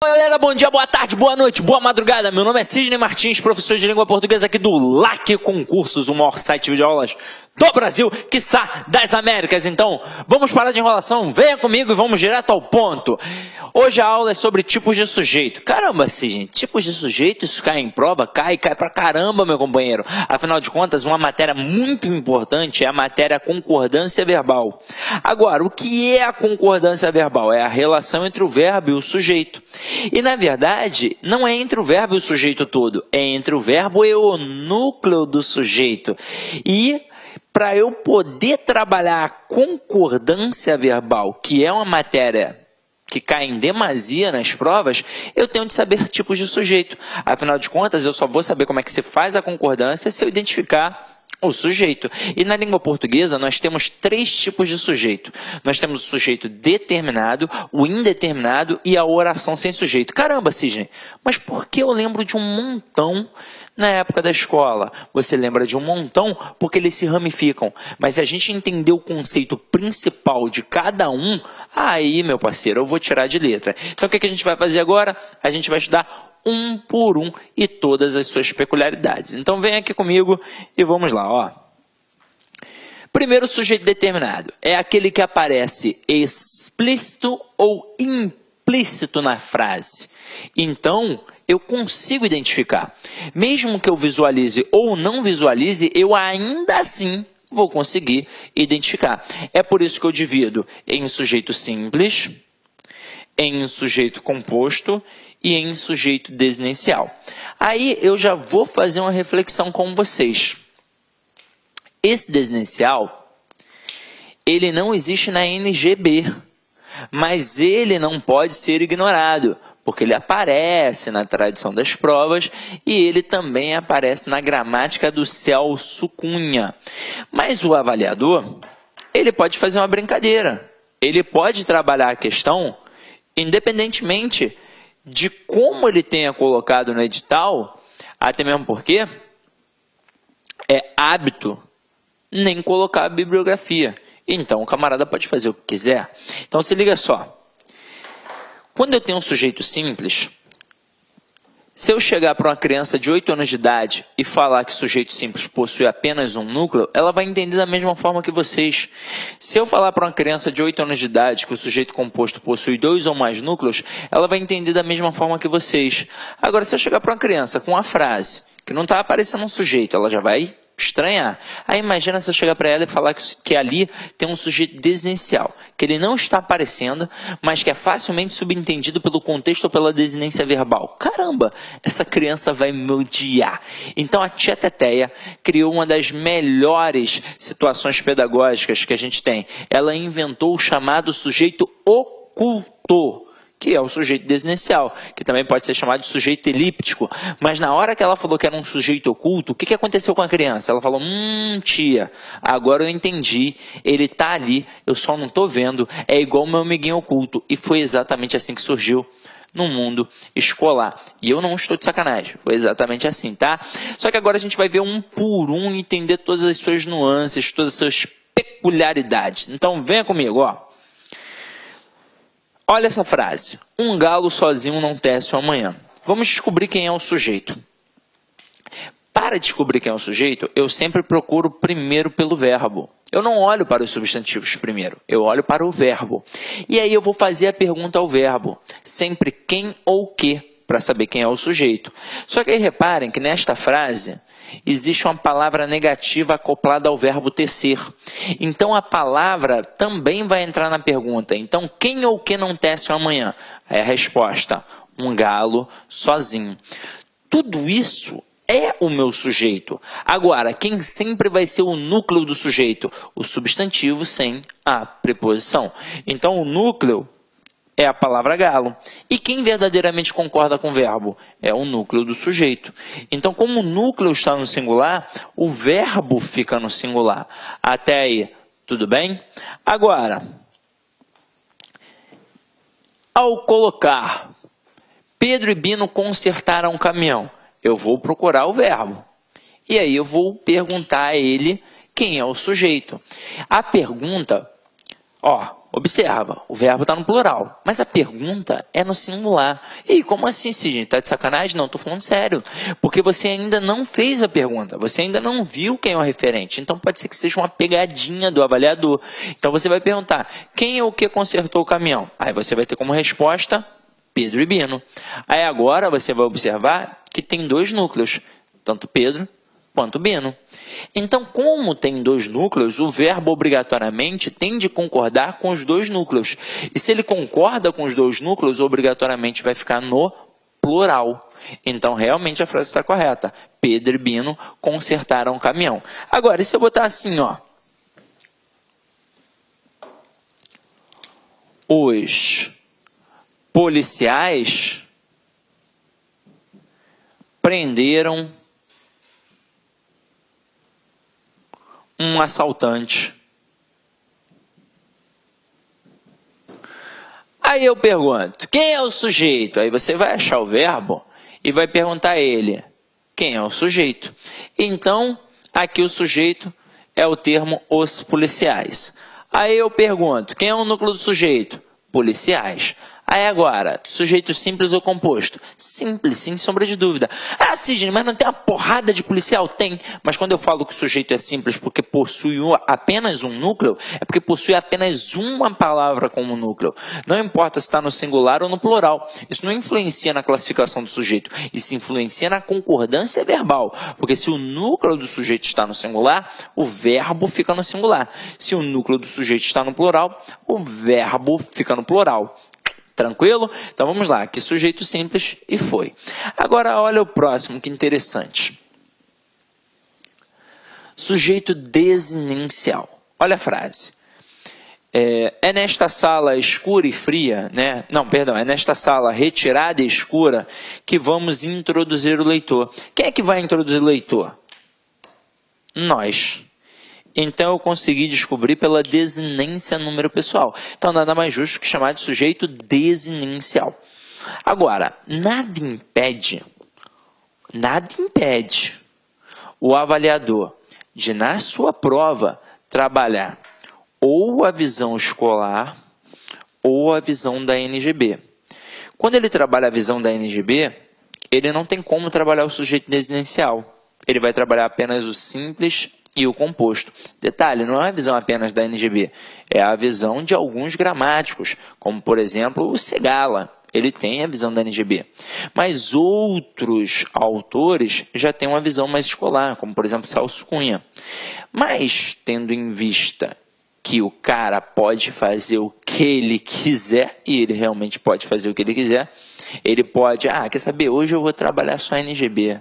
Galera, bom dia, boa tarde, boa noite, boa madrugada. Meu nome é Sidney Martins, professor de língua portuguesa aqui do LAC Concursos, o maior site de videoaulas do Brasil, quiçá das Américas. Então, vamos parar de enrolação, venha comigo e vamos direto ao ponto. Hoje a aula é sobre tipos de sujeito. Caramba, Sidney, tipos de sujeito, isso cai em prova? Cai pra caramba, meu companheiro. Afinal de contas, uma matéria muito importante é a matéria concordância verbal. Agora, o que é a concordância verbal? É a relação entre o verbo e o sujeito. E, na verdade, não é entre o verbo e o sujeito todo, é entre o verbo e o núcleo do sujeito. E para eu poder trabalhar a concordância verbal, que é uma matéria que cai em demasia nas provas, eu tenho de saber tipos de sujeito. Afinal de contas, eu só vou saber como é que se faz a concordância se eu identificar o sujeito. E na língua portuguesa, nós temos três tipos de sujeito. Nós temos o sujeito determinado, o indeterminado e a oração sem sujeito. Caramba, Sidney, mas por que eu lembro de um montão na época da escola? Você lembra de um montão porque eles se ramificam. Mas se a gente entender o conceito principal de cada um, aí, meu parceiro, eu vou tirar de letra. Então, o que a gente vai fazer agora? A gente vai estudar um por um e todas as suas peculiaridades. Então, vem aqui comigo e vamos lá, ó. Primeiro, sujeito determinado. É aquele que aparece explícito ou implícito na frase. Então, eu consigo identificar. Mesmo que eu visualize ou não visualize, eu ainda assim vou conseguir identificar. É por isso que eu divido em sujeito simples, em sujeito composto e em sujeito desinicial. Aí eu já vou fazer uma reflexão com vocês. Esse desinicial, ele não existe na NGB, mas ele não pode ser ignorado, porque ele aparece na tradição das provas e ele também aparece na gramática do Celso Cunha. Mas o avaliador, ele pode fazer uma brincadeira. Ele pode trabalhar a questão independentemente de como ele tenha colocado no edital, até mesmo porque é hábito nem colocar a bibliografia. Então, o camarada pode fazer o que quiser. Então, se liga só. Quando eu tenho um sujeito simples, se eu chegar para uma criança de 8 anos de idade e falar que o sujeito simples possui apenas um núcleo, ela vai entender da mesma forma que vocês. Se eu falar para uma criança de 8 anos de idade que o sujeito composto possui 2 ou mais núcleos, ela vai entender da mesma forma que vocês. Agora, se eu chegar para uma criança com uma frase que não está aparecendo um sujeito, ela já vai estranhar. Aí imagina se eu chegar para ela e falar que ali tem um sujeito desinicial, que ele não está aparecendo, mas que é facilmente subentendido pelo contexto ou pela desinência verbal. Caramba, essa criança vai me odiar. Então a tia Teteia criou uma das melhores situações pedagógicas que a gente tem. Ela inventou o chamado sujeito oculto, que é o sujeito desinicial, que também pode ser chamado de sujeito elíptico. Mas na hora que ela falou que era um sujeito oculto, o que aconteceu com a criança? Ela falou, tia, agora eu entendi, ele está ali, eu só não estou vendo, é igual o meu amiguinho oculto. E foi exatamente assim que surgiu no mundo escolar. E eu não estou de sacanagem, foi exatamente assim, tá? Só que agora a gente vai ver um por um, entender todas as suas nuances, todas as suas peculiaridades. Então venha comigo, ó. Olha essa frase. Um galo sozinho não tece amanhã. Vamos descobrir quem é o sujeito. Para descobrir quem é o sujeito, eu sempre procuro primeiro pelo verbo. Eu não olho para os substantivos primeiro, eu olho para o verbo. E aí eu vou fazer a pergunta ao verbo. Sempre quem ou que, para saber quem é o sujeito. Só que aí reparem que nesta frase existe uma palavra negativa acoplada ao verbo tecer. Então, a palavra também vai entrar na pergunta. Então, quem ou que não tece amanhã? É a resposta, um galo sozinho. Tudo isso é o meu sujeito. Agora, quem sempre vai ser o núcleo do sujeito? O substantivo sem a preposição. Então, o núcleo é a palavra galo. E quem verdadeiramente concorda com o verbo? É o núcleo do sujeito. Então, como o núcleo está no singular, o verbo fica no singular. Até aí, tudo bem? Agora, ao colocar Pedro e Bino consertaram um caminhão, eu vou procurar o verbo. E aí eu vou perguntar a ele quem é o sujeito. A pergunta Observa, o verbo está no plural, mas a pergunta é no singular. E como assim, Sidney? Está de sacanagem? Não, estou falando sério. Porque você ainda não fez a pergunta, você ainda não viu quem é o referente. Então pode ser que seja uma pegadinha do avaliador. Então você vai perguntar, quem é o que consertou o caminhão? Aí você vai ter como resposta Pedro e Bino. Aí agora você vai observar que tem dois núcleos, tanto Pedro quanto Bino. Então, como tem dois núcleos, o verbo obrigatoriamente tem de concordar com os dois núcleos. E se ele concorda com os dois núcleos, obrigatoriamente vai ficar no plural. Então, realmente a frase está correta. Pedro e Bino consertaram o caminhão. Agora, e se eu botar assim, os policiais prenderam um assaltante. Aí eu pergunto, quem é o sujeito? Aí você vai achar o verbo e vai perguntar a ele, quem é o sujeito? Então, aqui o sujeito é o termo os policiais. Aí eu pergunto, quem é o núcleo do sujeito? Policiais. Aí agora, sujeito simples ou composto? Simples, sem sombra de dúvida. Ah, Sidney, mas não tem uma porrada de policial? Tem, mas quando eu falo que o sujeito é simples porque possui apenas um núcleo, é porque possui apenas uma palavra como núcleo. Não importa se está no singular ou no plural. Isso não influencia na classificação do sujeito. Isso influencia na concordância verbal. Porque se o núcleo do sujeito está no singular, o verbo fica no singular. Se o núcleo do sujeito está no plural, o verbo fica no plural. Tranquilo? Então vamos lá, que sujeito simples e foi. Agora olha o próximo, que interessante. Sujeito desinencial. Olha a frase. É nesta sala escura e fria, né? Não, perdão, é nesta sala retirada e escura que vamos introduzir o leitor. Quem é que vai introduzir o leitor? Nós. Então, eu consegui descobrir pela desinência número pessoal. Então, nada mais justo que chamar de sujeito desinencial. Agora, nada impede o avaliador de, na sua prova, trabalhar ou a visão escolar ou a visão da NGB. Quando ele trabalha a visão da NGB, ele não tem como trabalhar o sujeito desinencial. Ele vai trabalhar apenas o simples e o composto. Detalhe, não é a visão apenas da NGB, é a visão de alguns gramáticos, como por exemplo o Segala, ele tem a visão da NGB. Mas outros autores já têm uma visão mais escolar, como por exemplo Celso Cunha. Mas, tendo em vista que o cara pode fazer o que ele quiser, e ele realmente pode fazer o que ele quiser, ele pode, quer saber, hoje eu vou trabalhar só a NGB,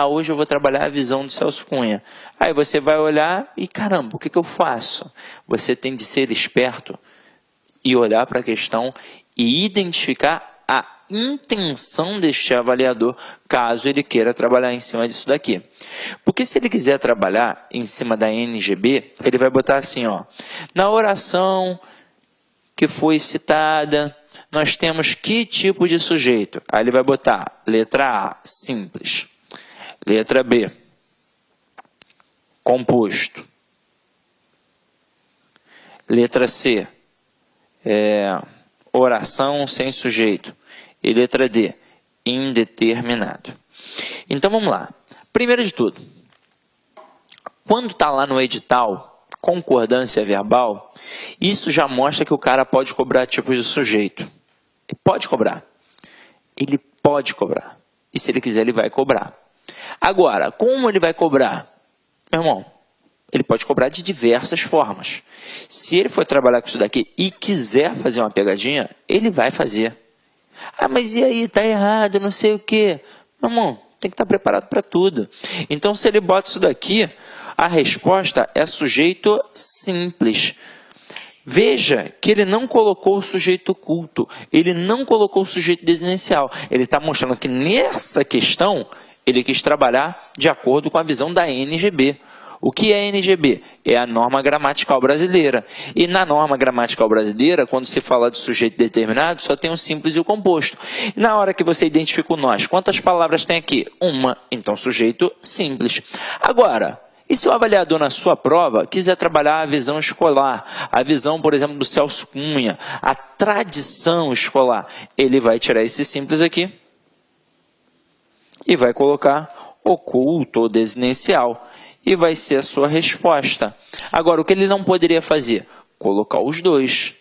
hoje eu vou trabalhar a visão do Celso Cunha. Aí você vai olhar e, caramba, o que eu faço? Você tem de ser esperto e olhar para a questão e identificar a intenção deste avaliador, caso ele queira trabalhar em cima disso daqui. Porque se ele quiser trabalhar em cima da NGB, ele vai botar assim, na oração que foi citada, nós temos que tipo de sujeito? Aí ele vai botar letra A, simples. Letra B, composto. Letra C, oração sem sujeito. E letra D, indeterminado. Então vamos lá. Primeiro de tudo, quando está lá no edital, concordância verbal, isso já mostra que o cara pode cobrar tipos de sujeito. Ele pode cobrar. Ele pode cobrar. E se ele quiser, ele vai cobrar. Agora, como ele vai cobrar? Meu irmão, ele pode cobrar de diversas formas. Se ele for trabalhar com isso daqui e quiser fazer uma pegadinha, ele vai fazer. Mas e aí, tá errado, não sei o quê. Meu irmão, tem que estar preparado para tudo. Então, se ele bota isso daqui, a resposta é sujeito simples. Veja que ele não colocou o sujeito oculto, ele não colocou o sujeito desinencial. Ele está mostrando que nessa questão, ele quis trabalhar de acordo com a visão da NGB. O que é NGB? É a norma gramatical brasileira. E na norma gramatical brasileira, quando se fala de sujeito determinado, só tem o simples e o composto. E na hora que você identifica o nós, quantas palavras tem aqui? Uma. Então, sujeito simples. Agora, E se o avaliador na sua prova quiser trabalhar a visão escolar, a visão, por exemplo, do Celso Cunha, a tradição escolar, ele vai tirar esse simples aqui e vai colocar oculto ou desinencial e vai ser a sua resposta. Agora, o que ele não poderia fazer? Colocar os dois.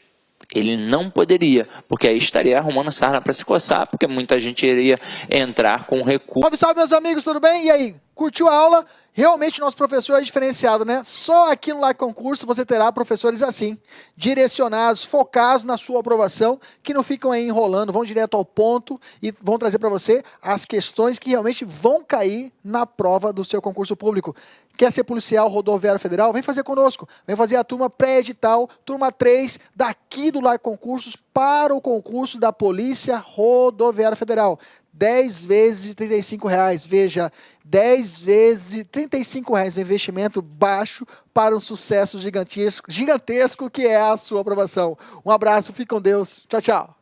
Ele não poderia, porque aí estaria arrumando sarna para se coçar, porque muita gente iria entrar com recurso. Salve, salve, meus amigos, tudo bem? E aí, curtiu a aula? Realmente nosso professor é diferenciado, né? Só aqui no Like Concurso você terá professores assim, direcionados, focados na sua aprovação, que não ficam aí enrolando, vão direto ao ponto e vão trazer para você as questões que realmente vão cair na prova do seu concurso público. Quer ser policial rodoviário federal? Vem fazer conosco. Vem fazer a turma pré-edital, turma 3, daqui do Like Concursos para o concurso da Polícia Rodoviária Federal. 10 vezes de R$35. Veja, 10 vezes de R$35. Investimento baixo para um sucesso gigantesco que é a sua aprovação. Um abraço, fique com Deus. Tchau, tchau.